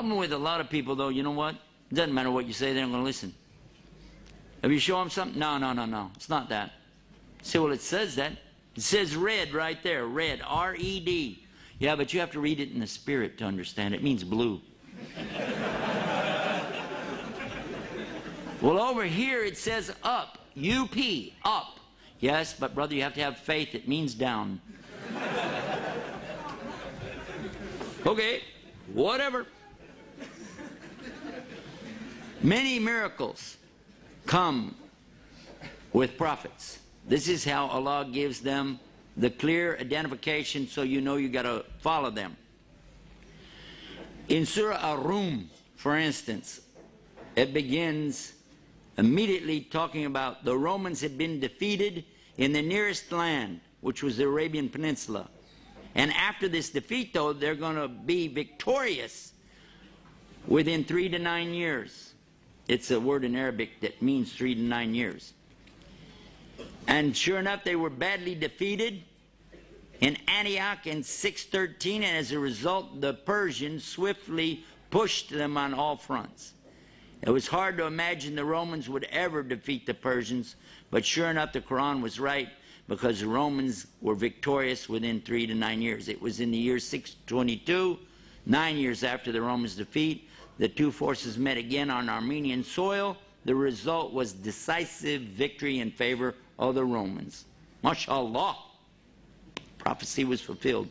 problem with a lot of people, though, you know what? It doesn't matter what you say, they're not going to listen. Have you shown them something? No, no, no, no. It's not that. See, well, it says that. It says red right there. Red. R-E-D. Yeah, but you have to read it in the spirit to understand. It means blue. Well, over here it says up. U-P. Up. Yes, but brother, you have to have faith. It means down. Okay. Whatever. Many miracles come with prophets. This is how Allah gives them the clear identification, so you know you got to follow them. In Surah Ar-Rum, for instance, it begins immediately talking about the Romans had been defeated in the nearest land, which was the Arabian Peninsula. And after this defeat, though, they're going to be victorious within 3 to 9 years. It's a word in Arabic that means 3 to 9 years. And sure enough, they were badly defeated in Antioch in 613, and as a result, the Persians swiftly pushed them on all fronts. It was hard to imagine the Romans would ever defeat the Persians, but sure enough, the Quran was right, because the Romans were victorious within 3 to 9 years. It was in the year 622, 9 years after the Romans' defeat. The two forces met again on Armenian soil. The result was decisive victory in favor of the Romans. MashaAllah. Prophecy was fulfilled.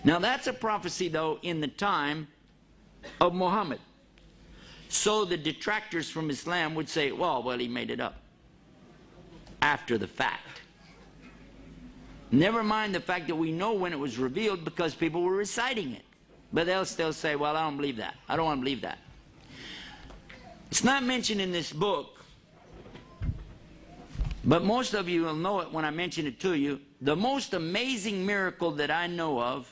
Now that's a prophecy, though, in the time of Muhammad. So the detractors from Islam would say, well, he made it up after the fact. Never mind the fact that we know when it was revealed because people were reciting it. But they'll still say, well, I don't believe that. I don't want to believe that. It's not mentioned in this book, but most of you will know it when I mention it to you. The most amazing miracle that I know of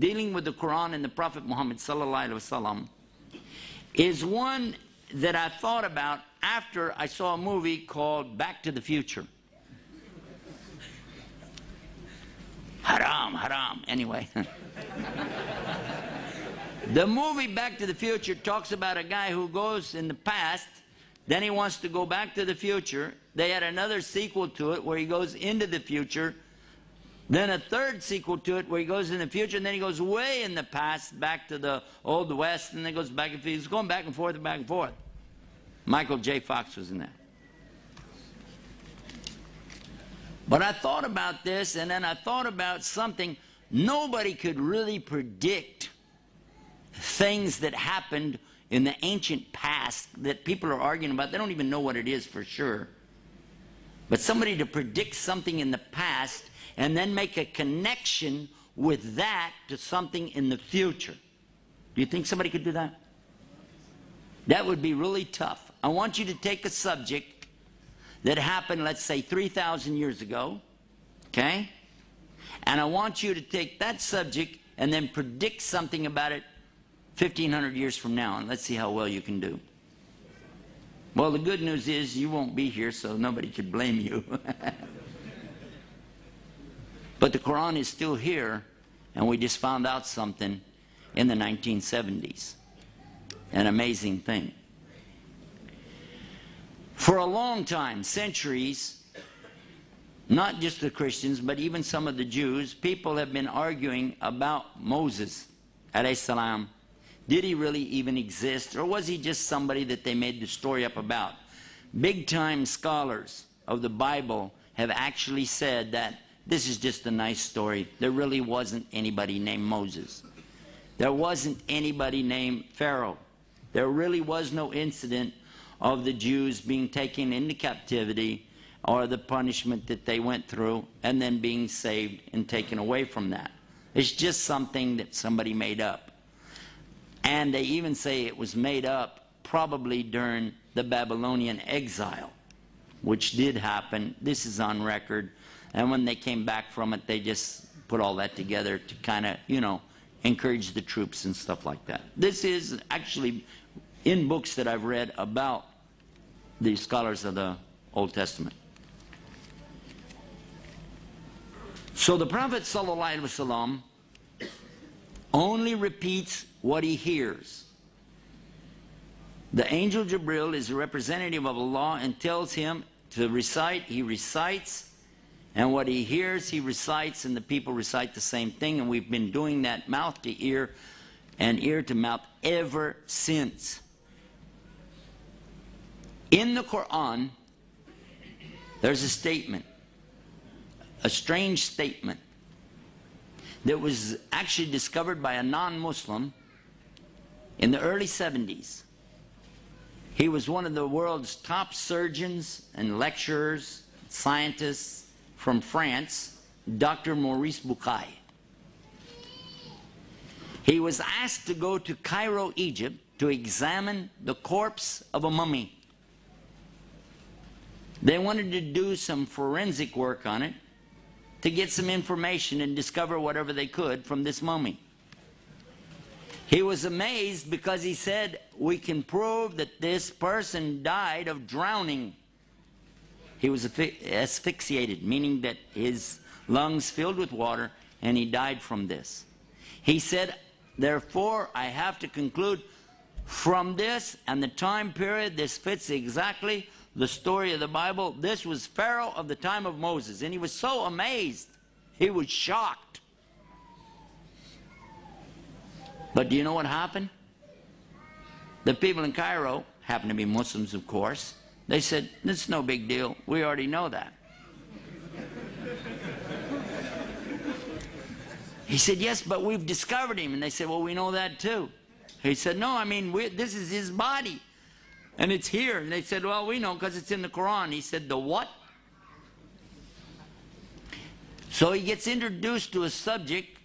dealing with the Quran and the Prophet Muhammad sallallahu alaihi wasallam is one that I thought about after I saw a movie called Back to the Future. Haram, haram. Anyway. The movie Back to the Future talks about a guy who goes in the past, then he wants to go back to the future. They had another sequel to it where he goes into the future, then a third sequel to it where he goes in the future, and then he goes way in the past back to the Old West, and then goes back and forth. He's going back and forth and back and forth. Michael J. Fox was in that. But I thought about this, and then I thought about something. Nobody could really predict things that happened in the ancient past that people are arguing about. They don't even know what it is for sure. But somebody to predict something in the past and then make a connection with that to something in the future. Do you think somebody could do that? That would be really tough. I want you to take a subject that happened, let's say, 3,000 years ago, okay? And I want you to take that subject and then predict something about it 1,500 years from now, and let's see how well you can do. Well, the good news is you won't be here, so nobody could blame you. But the Quran is still here, and we just found out something in the 1970s. An amazing thing. For a long time, centuries, not just the Christians, but even some of the Jews, people have been arguing about Moses, alayhi salam. Did he really even exist, or was he just somebody that they made the story up about? Big-time scholars of the Bible have actually said that this is just a nice story. There really wasn't anybody named Moses. There wasn't anybody named Pharaoh. There really was no incident of the Jews being taken into captivity or the punishment that they went through and then being saved and taken away from that. It's just something that somebody made up. And they even say it was made up probably during the Babylonian exile, which did happen. This is on record. And when they came back from it, they just put all that together to kind of, you know, encourage the troops and stuff like that. This is actually in books that I've read about the scholars of the Old Testament. So the Prophet ﷺ only repeats what he hears. The angel Jibril is a representative of Allah and tells him to recite. He recites, and what he hears, he recites, and the people recite the same thing. And we've been doing that mouth to ear and ear to mouth ever since. In the Quran, there's a statement, a strange statement, that was actually discovered by a non-Muslim in the early 70s. He was one of the world's top surgeons and lecturers, scientists from France, Dr. Maurice Bucaille. He was asked to go to Cairo, Egypt, to examine the corpse of a mummy. They wanted to do some forensic work on it to get some information and discover whatever they could from this mummy. He was amazed because he said, we can prove that this person died of drowning. He was asphyxiated, meaning that his lungs filled with water, and he died from this. He said, therefore, I have to conclude from this and the time period, this fits exactly the story of the Bible. This was Pharaoh of the time of Moses, and he was so amazed. He was shocked. But do you know what happened? The people in Cairo, happened to be Muslims, of course, they said, this is no big deal. We already know that. He said, yes, but we've discovered him. And they said, well, we know that too. He said, no, I mean, this is his body. And it's here. And they said, well, we know because it's in the Quran. He said, the what? So he gets introduced to a subject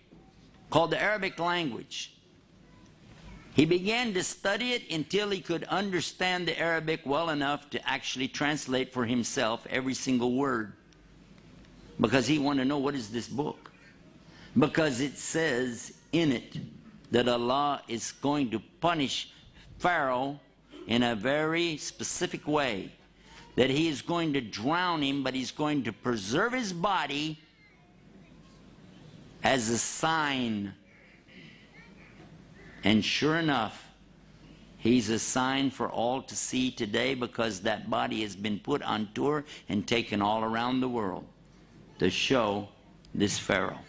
called the Arabic language. He began to study it until he could understand the Arabic well enough to actually translate for himself every single word. Because he wanted to know, what is this book? Because it says in it that Allah is going to punish Pharaoh in a very specific way. That he is going to drown him, but he's going to preserve his body as a sign. And sure enough, he's a sign for all to see today, because that body has been put on tour and taken all around the world to show this Pharaoh.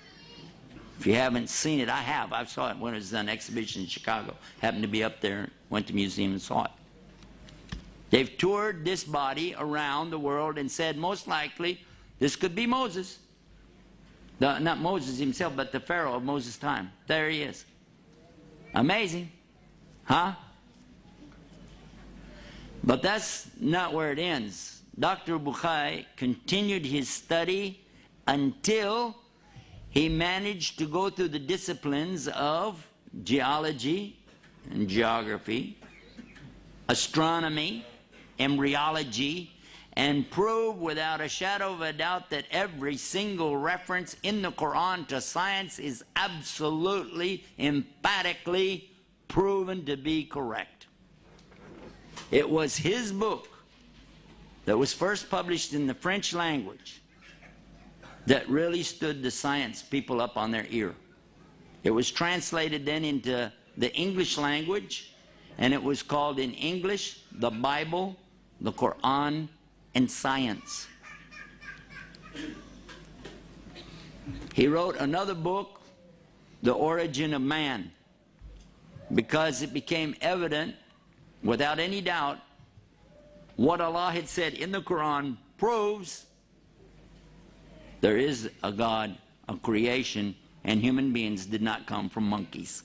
If you haven't seen it, I have. I saw it when it was on exhibition in Chicago. Happened to be up there, went to the museum and saw it. They've toured this body around the world and said, most likely, this could be Moses. Not Moses himself, but the Pharaoh of Moses' time. There he is. Amazing, huh? But that's not where it ends. Dr. Bucaille continued his study until he managed to go through the disciplines of geology and geography, astronomy, embryology, and prove without a shadow of a doubt that every single reference in the Quran to science is absolutely, emphatically proven to be correct. It was his book that was first published in the French language that really stood the science people up on their ear. It was translated then into the English language, and it was called in English, the Bible, the Quran, and science. He wrote another book, The Origin of Man, because it became evident, without any doubt, what Allah had said in the Quran proves there is a God, a creation, and human beings did not come from monkeys.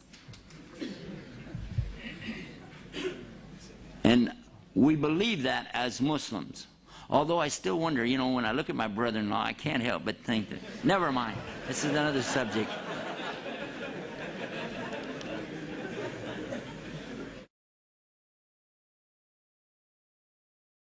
And we believe that as Muslims. Although I still wonder, you know, when I look at my brother-in-law, I can't help but think that, never mind, this is another subject.